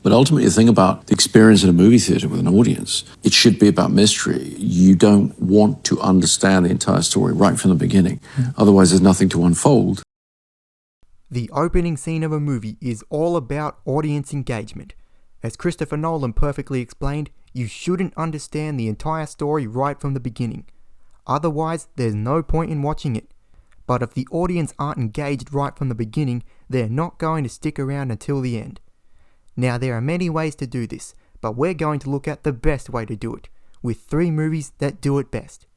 But ultimately, the thing about the experience in a movie theater with an audience, it should be about mystery. You don't want to understand the entire story right from the beginning. Otherwise, there's nothing to unfold. The opening scene of a movie is all about audience engagement. As Christopher Nolan perfectly explained, you shouldn't understand the entire story right from the beginning. Otherwise, there's no point in watching it. But if the audience aren't engaged right from the beginning, they're not going to stick around until the end. Now, there are many ways to do this, but we're going to look at the best way to do it, with 3 movies that do it best.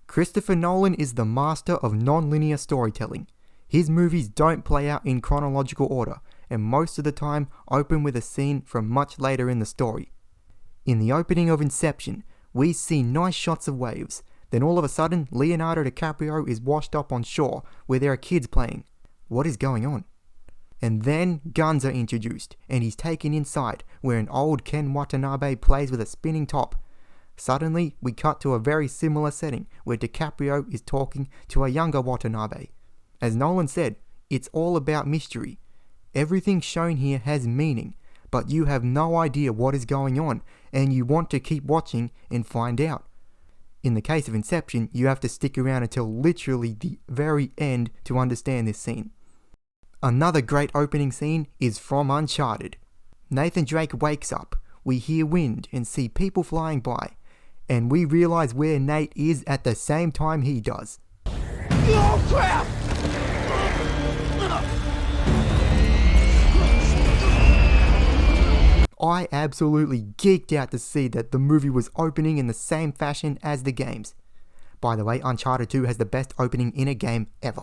Christopher Nolan is the master of nonlinear storytelling. His movies don't play out in chronological order, and most of the time open with a scene from much later in the story. In the opening of Inception, we see nice shots of waves. Then all of a sudden, Leonardo DiCaprio is washed up on shore where there are kids playing. What is going on? And then guns are introduced, and he's taken inside where an old Ken Watanabe plays with a spinning top. Suddenly, we cut to a very similar setting where DiCaprio is talking to a younger Watanabe. As Nolan said, it's all about mystery. Everything shown here has meaning, but you have no idea what is going on, and you want to keep watching and find out. In the case of Inception, you have to stick around until literally the very end to understand this scene. Another great opening scene is from Uncharted. Nathan Drake wakes up, we hear wind and see people flying by, and we realize where Nate is at the same time he does. Oh crap! I absolutely geeked out to see that the movie was opening in the same fashion as the games. By the way, Uncharted 2 has the best opening in a game ever.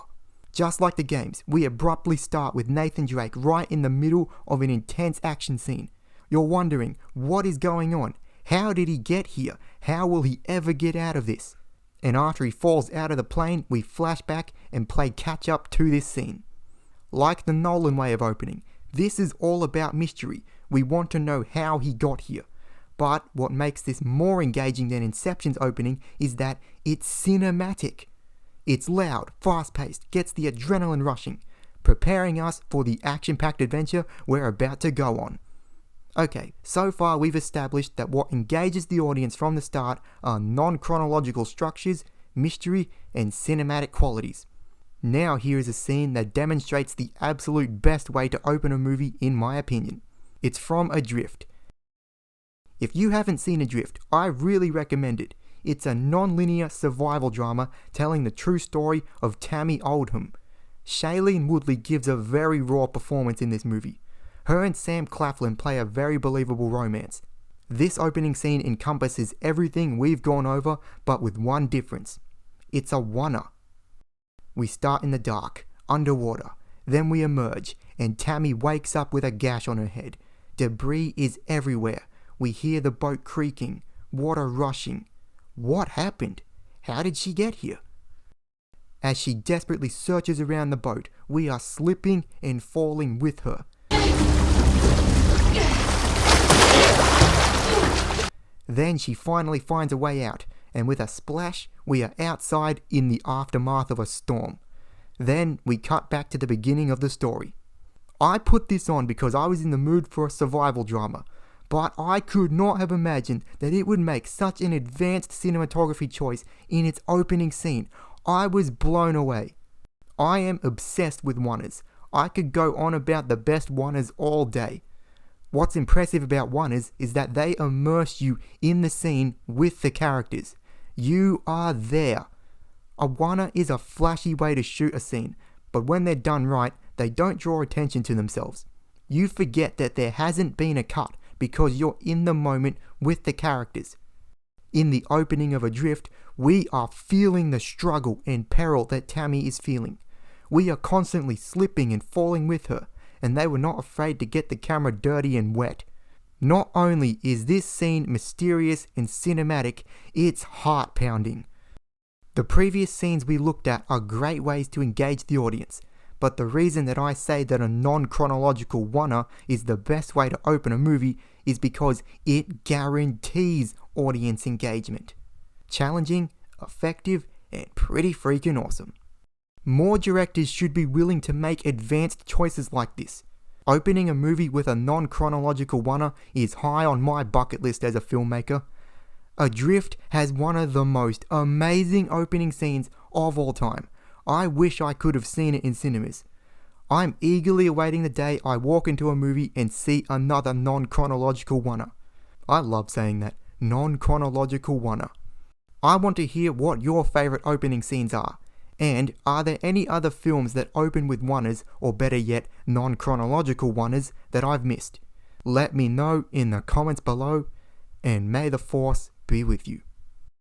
Just like the games, we abruptly start with Nathan Drake right in the middle of an intense action scene. You're wondering, what is going on? How did he get here? How will he ever get out of this? And after he falls out of the plane, we flash back and play catch up to this scene. Like the Nolan way of opening, this is all about mystery. We want to know how he got here. But what makes this more engaging than Inception's opening is that it's cinematic. It's loud, fast-paced, gets the adrenaline rushing, preparing us for the action-packed adventure we're about to go on. Okay, so far we've established that what engages the audience from the start are non-chronological structures, mystery, and cinematic qualities. Now here is a scene that demonstrates the absolute best way to open a movie in my opinion. It's from Adrift. If you haven't seen Adrift, I really recommend it. It's a non-linear survival drama telling the true story of Tammy Oldham. Shailene Woodley gives a very raw performance in this movie. Her and Sam Claflin play a very believable romance. This opening scene encompasses everything we've gone over, but with one difference. It's a oner. We start in the dark, underwater, then we emerge, and Tammy wakes up with a gash on her head. Debris is everywhere. We hear the boat creaking, water rushing. What happened? How did she get here? As she desperately searches around the boat, we are slipping and falling with her. Then she finally finds a way out, and with a splash, we are outside in the aftermath of a storm. Then we cut back to the beginning of the story. I put this on because I was in the mood for a survival drama, but I could not have imagined that it would make such an advanced cinematography choice in its opening scene. I was blown away. I am obsessed with oners. I could go on about the best oners all day. What's impressive about oners is that they immerse you in the scene with the characters. You are there. A oner is a flashy way to shoot a scene, but when they're done right, they don't draw attention to themselves. You forget that there hasn't been a cut because you're in the moment with the characters. In the opening of Adrift, we are feeling the struggle and peril that Tammy is feeling. We are constantly slipping and falling with her, and they were not afraid to get the camera dirty and wet. Not only is this scene mysterious and cinematic, it's heart-pounding. The previous scenes we looked at are great ways to engage the audience, but the reason that I say that a non-chronological oner is the best way to open a movie is because it guarantees audience engagement. Challenging, effective, and pretty freaking awesome. More directors should be willing to make advanced choices like this. Opening a movie with a non-chronological oner is high on my bucket list as a filmmaker. Adrift has one of the most amazing opening scenes of all time. I wish I could have seen it in cinemas. I'm eagerly awaiting the day I walk into a movie and see another non-chronological oner. I love saying that, non-chronological oner. I want to hear what your favourite opening scenes are. And are there any other films that open with oners, or better yet, non-chronological oners, that I've missed? Let me know in the comments below, and may the Force be with you.